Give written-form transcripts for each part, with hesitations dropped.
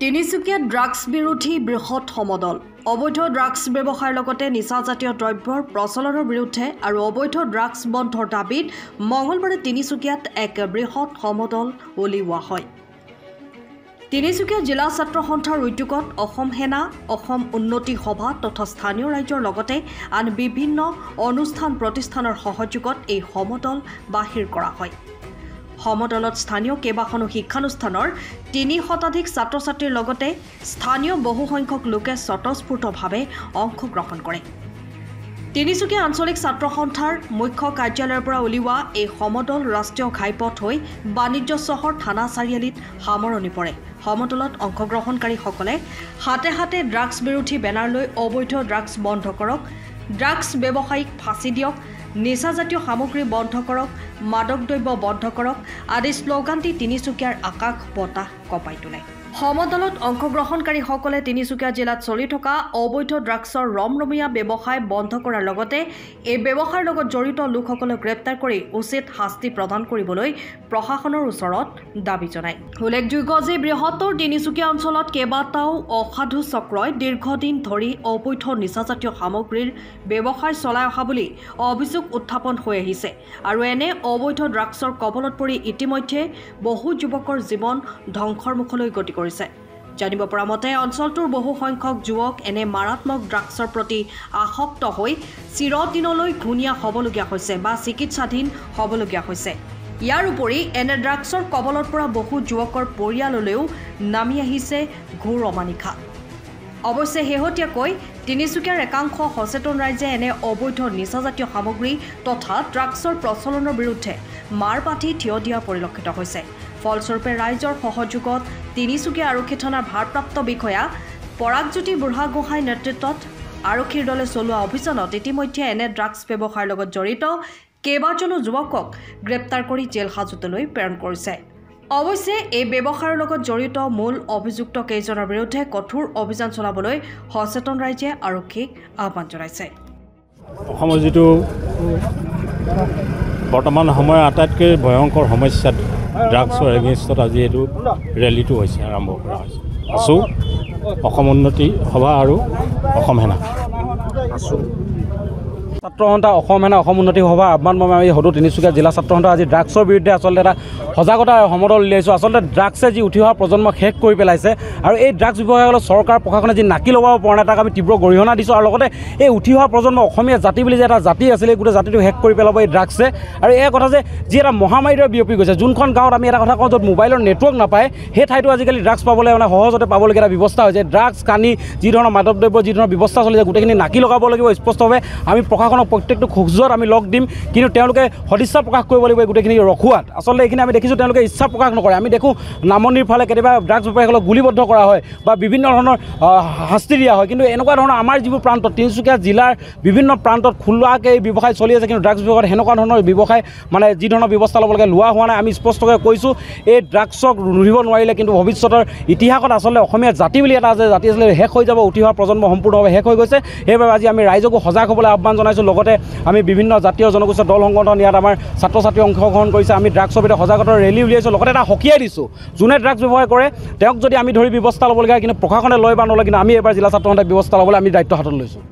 Tinsukia drugs বিৰোধী বৃহৎ সমদল অবৈধ ড্ৰাগছ ব্যৱসায়ৰ লগতে নিচাজাতীয় দ্ৰব্যৰ প্ৰচলনৰ বিৰুদ্ধে আৰু অবৈধ ড্ৰাগছ বন্ধৰ দাবীত মঙলবাৰে তিনিচুকীয়াত এক বৃহৎ সমদল উলিওৱা হয়। তিনিচুকীয়া জিলা ছাত্ৰ সন্থাৰ উদ্যোগত অসম সেনা, অসম উন্নতি সভা তথা স্থানীয় ৰাইজৰ লগতে আন বিভিন্ন অনুষ্ঠান প্ৰতিষ্ঠানৰ সহযোগত এই সমদল বাহিৰ কৰা হয়। সমদলত স্থানীয় কেইবাখনো শিক্ষানুষ্ঠানৰ ৩ শতাধিক ছাত্ৰ ছাত্ৰীৰ লগতে স্থানীয় বহুসংখ্যক লোকে স্বতঃস্ফূৰ্তভাৱে অংশগ্ৰহণ কৰে। তিনিচুকীয়া আঞ্চলিক ছাত্ৰ সন্থাৰ মুখ্য কাৰ্যালয়ৰ পৰা উলিওৱা এই সমদল ৰাষ্ট্ৰীয় ঘাইপথ হৈ বাণিজ্য চহৰ থানা চাৰিআলিত সামৰণি পৰে। সমদলত অংশগ্ৰহণকাৰীসকলে হাতে হাতে ড্ৰাগছ বিৰোধী বেনাৰ লৈ অবৈধ ড্ৰাগছ বন্ধ কৰক, ড্ৰাগছ ব্যৱসায়ীক ফাঁচি দিয়ক, নিচাজাতীয় সামগ্ৰী বন্ধ কৰক, মাদক দ্ৰব্য বন্ধ কৰক আদি শ্লোগান দি তিনিচুকীয়াৰ আকাশ বতাহ কঁপাই তোলে। সমদলত অংশগ্ৰহণকাৰীসকলে তিনিচুকীয়া জিলাত চলি থকা অবৈধ ড্ৰাগছৰ ৰমৰমীয়া ব্যৱসায় বন্ধ কৰাৰ লগতে এই ব্যৱসায়ৰ লগত জড়িত লোকসকলক গ্ৰেপ্তাৰ কৰি উচিত শাস্তি প্ৰদান কৰিবলৈ প্ৰশাসনৰ ওচৰত দাবী জনায়। উল্লেখযোগ্য যে বৃহত্তৰ তিনিচুকীয়া অঞ্চলত কেইবাটাও অসাধু চক্ৰই দীৰ্ঘদিন ধৰি অবৈধ নিচাজাতীয় সামগ্ৰীৰ ব্যৱসায় চলাই অহা বুলি অভিযোগ উত্থাপন হৈ আহিছে আৰু এনে অবৈধ ড্ৰাগছৰ কবলত পৰি ইতিমধ্যে বহু যুৱকৰ জীৱন ধ্বংসৰ মুখলৈ গতি কৰিছে। জানিব পৰা মতে অঞ্চলটোৰ বহু সংখ্যক যুৱক এনে মাৰাত্মক ড্ৰাগছৰ প্ৰতি আসক্ত হৈ চিৰদিনলৈ ঘূণীয়া হ'বলগীয়া হৈছে বা চিকিৎসাধীন হ'বলগীয়া হৈছে। ইয়াৰ উপৰি এনে ড্ৰাগছৰ কবলত পৰা বহু যুৱকৰ পৰিয়াললৈও নামি আহিছে ঘোৰ অমানিশা। অৱশ্যে শেহতীয়াকৈ তিনিচুকীয়াৰ একাংশ সচেতন ৰাইজে এনে অবৈধ নিচাজাতীয় সামগ্ৰী তথা ড্ৰাগছৰ প্ৰচলনৰ বিৰুদ্ধে মাৰ পাতি থিয় দিয়া পৰিলক্ষিত হৈছে। ফলস্বৰূপে ৰাইজৰ সহযোগত তিনিচুকীয়া আৰক্ষী থানাৰ ভাৰপ্ৰাপ্ত বিষয়া পৰাগজ্যোতি বুঢ়াগোহাঁইৰ নেতৃত্বত আৰক্ষীৰ দলে চলোৱা অভিযানত ইতিমধ্যে এনে ড্ৰাগছ ব্যৱসায়ৰ লগত জড়িত কেইবাজনো যুৱকক গ্ৰেপ্তাৰ কৰি জেল হাজতলৈ প্ৰেৰণ কৰিছে। অৱশ্যে এই ব্যৱসায়ৰ লগত জড়িত মূল অভিযুক্ত কেইজনৰ বিৰুদ্ধে কঠোৰ অভিযান চলাবলৈ সচেতন ৰাইজে আৰক্ষীক আহ্বান জনাইছে। অসমৰ যিটো বৰ্তমান সময়ৰ আটাইতকৈ ভয়ংকৰ সমস্যা ড্ৰাগছৰ এগেইনষ্টত আজি এইটো ৰেলীটো হৈছে আৰম্ভ কৰা হৈছে। আছোঁ অসম উন্নতি সভা আৰু অসম সেনা ছাত্ৰ সন্থা, অসম সেনা, অসম উন্নতি সভা আহ্বান মৰ্মে আমি সদৌ তিনিচুকীয়া জিলা ছাত্ৰ সন্থা আজি ড্ৰাগছৰ বিৰুদ্ধে আচলতে এটা সজাগতা সমদল উলিয়াইছোঁ। আচলতে ড্ৰাগছে যি উঠি অহা প্ৰজন্মক শেষ কৰি পেলাইছে আৰু এই ড্ৰাগছ ব্যৱসায়ীসকলক চৰকাৰ প্ৰশাসনে যি নাকি লগাব পৰা নাই তাক আমি তীব্ৰ গৰিহণা দিছোঁ আৰু লগতে এই উঠি অহা প্ৰজন্ম অসমীয়া জাতি বুলি যে এটা জাতি আছিলে এই গোটেই জাতিটো শেষ কৰি পেলাব এই ড্ৰাগছে। আৰু এই কথা যে যি এটা মহামাৰীৰে বিয়পি গৈছে, যোনখন গাঁৱত আমি এটা কথা কওঁ য'ত মোবাইলৰ নেটৱৰ্ক নাপায় সেই ঠাইতো আজিকালি ড্ৰাগছ পাবলৈ মানে সহজতে পাবলগীয়া এটা ব্যৱস্থা হৈছে। ড্ৰাগছ কানি যি ধৰণৰ মাদক দ্ৰব্য যি ধৰণৰ ব্যৱস্থা চলিছে গোটেইখিনি নাকি লগাব লাগিব স্পষ্টভাৱে। আমি প্ৰশাসনক প্ৰত্যেকটো খোজত আমি লগ দিম, কিন্তু তেওঁলোকে সদিচ্ছা প্ৰকাশ কৰিব লাগিব গোটেইখিনি ৰখোৱাত। আচলতে এইখিনি আমি দেখিছোঁ তেওঁলোকে ইচ্ছা প্ৰকাশ নকৰে। আমি দেখোঁ নামনিৰ ফালে কেতিয়াবা ড্ৰাগছ ব্যৱসায়ীসকলক গুলিবদ্ধ কৰা হয় বা বিভিন্ন ধৰণৰ শাস্তি দিয়া হয়, কিন্তু এনেকুৱা ধৰণৰ আমাৰ যিবোৰ প্ৰান্তত তিনিচুকীয়া জিলাৰ বিভিন্ন প্ৰান্তত খোলাকৈ এই ব্যৱসায় চলি আছে, কিন্তু ড্ৰাগছ ব্যৱসায়ত সেনেকুৱা ধৰণৰ ব্যৱসায় মানে যি ধৰণৰ ব্যৱস্থা ল'ব লাগে লোৱা হোৱা নাই। আমি স্পষ্টকৈ কৈছোঁ এই ড্ৰাগছক ৰুধিব নোৱাৰিলে কিন্তু ভৱিষ্যতৰ ইতিহাসত আচলতে অসমীয়া জাতি বুলি এটা আছে, জাতি আচলতে শেষ হৈ যাব, উঠি অহা প্ৰজন্ম সম্পূৰ্ণভাৱে শেষ হৈ গৈছে। সেইবাবে আজি আমি ৰাইজকো সজাগ হ'বলৈ আহ্বান জনাইছোঁ। লগতে আমি বিভিন্ন জাতীয় জনগোষ্ঠীয় দল সংগঠন ইয়াত আমাৰ ছাত্ৰ ছাত্ৰী অংশগ্ৰহণ কৰিছে। আমি ড্ৰাগছৰ বিৰুদ্ধে সজাগতাৰ ৰেলী উলিয়াইছোঁ। লগতে এটা সকীয়াই দিছোঁ যোনে ড্ৰাগছ ব্যৱহাৰ কৰে তেওঁক যদি আমি ধৰি ব্যৱস্থা ল'বলগীয়া হয়, কিন্তু প্ৰশাসনে লয় বা নলয়, কিন্তু আমি এইবাৰ জিলা ছাত্ৰ সন্থাই ব্যৱস্থা ল'বলৈ আমি দায়িত্ব হাতত লৈছোঁ।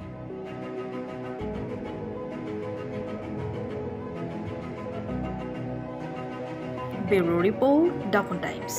Bureau report, Dapon times.